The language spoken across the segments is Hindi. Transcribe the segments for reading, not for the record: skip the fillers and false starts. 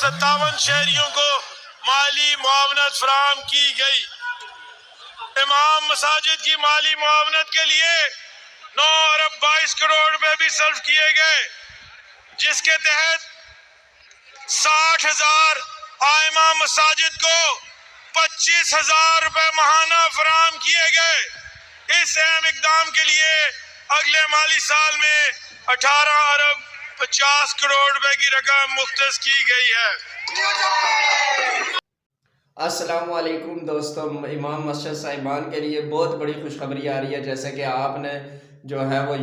57 शहरियों को माली मुआवनत फराहम की गई। इमाम मसाजिद की माली मुआवनत के लिए 9 अरब 22 करोड़ रुपए भी सर्व किए गए, जिसके तहत 60,000 आइमा मसाजिद को 25,000 रुपए माहाना फराहम किए गए। इस अहम इकदाम के लिए अगले माली साल में 18 अरब 50 करोड़ रुपए की रकम मुख्तस की गई है। अस्सलाम वालेकुम दोस्तों, इमाम मस्जिद साहिबान के लिए बहुत बड़ी खुशखबरी आ रही है। जैसे कि आपने जो है वो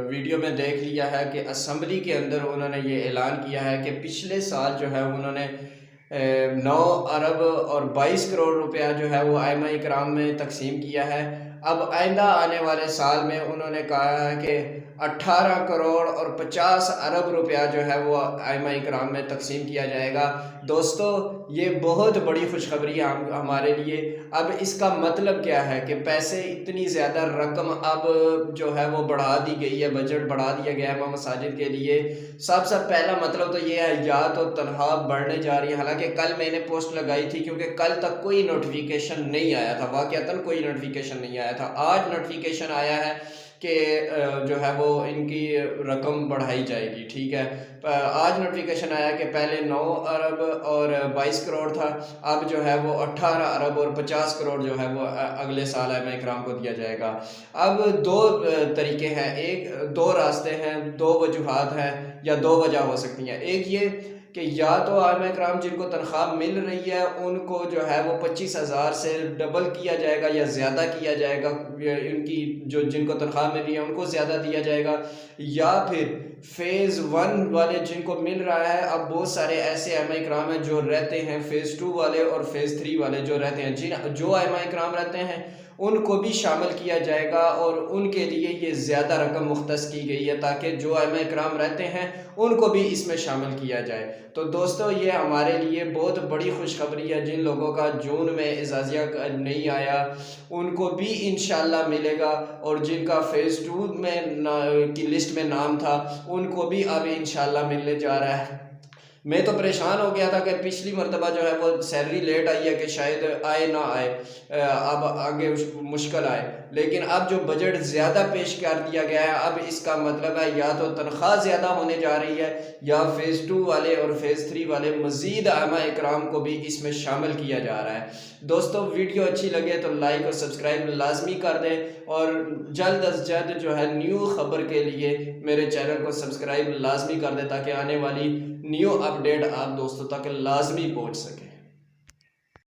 वीडियो में देख लिया है कि असम्बली के अंदर उन्होंने ये ऐलान किया है कि पिछले साल जो है उन्होंने 9 अरब और 22 करोड़ रुपया जो है वो आइमा इकराम में तकसीम किया है। अब आइंदा आने वाले साल में उन्होंने कहा है कि 18 करोड़ और 50 अरब रुपया जो है वो आइमा इकराम में तकसीम किया जाएगा। दोस्तों, ये बहुत बड़ी खुशखबरी है हमारे लिए। अब इसका मतलब क्या है कि पैसे इतनी ज़्यादा रकम अब जो है वो बढ़ा दी गई है, बजट बढ़ा दिया गया है मसाजिद के लिए। सबसे पहला मतलब तो ये है, या तो तनख्वाह बढ़ने जा रही है। हालांकि कल मैंने पोस्ट लगाई थी क्योंकि कल तक कोई नोटिफिकेशन नहीं आया था, वाकयातन कोई नोटिफिकेशन नहीं आया था। आज नोटिफिकेशन आया है कि जो है वो इनकी रकम बढ़ाई जाएगी। ठीक है, आज नोटिफिकेशन आया कि पहले 9 अरब और 22 करोड़ था, अब जो है वो 18 अरब और 50 करोड़ जो है वो अगले साल आइमा इकराम को दिया जाएगा। अब दो तरीके हैं, दो रास्ते हैं, दो वजूहात हैं या दो वजह हो सकती हैं। एक ये कि या तो आइमा इकराम जिनको तनख्वाह मिल रही है उनको जो है वो 25,000 से डबल किया जाएगा या ज़्यादा किया जाएगा, इनकी जो जिनको तनख्वाह मिल रही है उनको ज़्यादा दिया जाएगा। या फिर फ़ेज़ 1 वाले जिनको मिल रहा है, अब बहुत सारे ऐसे आइमा इकराम हैं जो रहते हैं फ़ेज़ 2 वाले और फ़ेज़ 3 वाले जो रहते हैं, जो आइमा इकराम रहते हैं उनको भी शामिल किया जाएगा और उनके लिए ये ज़्यादा रकम मुख्तस की गई है ताकि जो आइमा इकराम रहते हैं उनको भी इसमें शामिल किया जाए। तो दोस्तों, ये हमारे लिए बहुत बड़ी खुशखबरी है। जिन लोगों का जून में एजाज़िया नहीं आया उनको भी इंशाल्लाह मिलेगा, और जिनका फ़ेज़ 2 में की लिस्ट में नाम था उनको भी अब इंशाल्लाह मिलने जा रहा है। मैं तो परेशान हो गया था कि पिछली मरतबा जो है वो सैलरी लेट आई है कि शायद आए ना आए, अब आगे मुश्किल आए, लेकिन अब जो बजट ज़्यादा पेश कर दिया गया है, अब इसका मतलब है या तो तनख्वाह ज़्यादा होने जा रही है या फ़ेज़ 2 वाले और फ़ेज़ 3 वाले मज़ीद आइमा इकराम को भी इसमें शामिल किया जा रहा है। दोस्तों, वीडियो अच्छी लगे तो लाइक और सब्सक्राइब लाजमी कर दें, और जल्द अज जल्द जो है न्यू खबर के लिए मेरे चैनल को सब्सक्राइब लाजमी कर दें ताकि आने वाली न्यू अपडेट आप दोस्तों तक लाजमी पहुंच सके।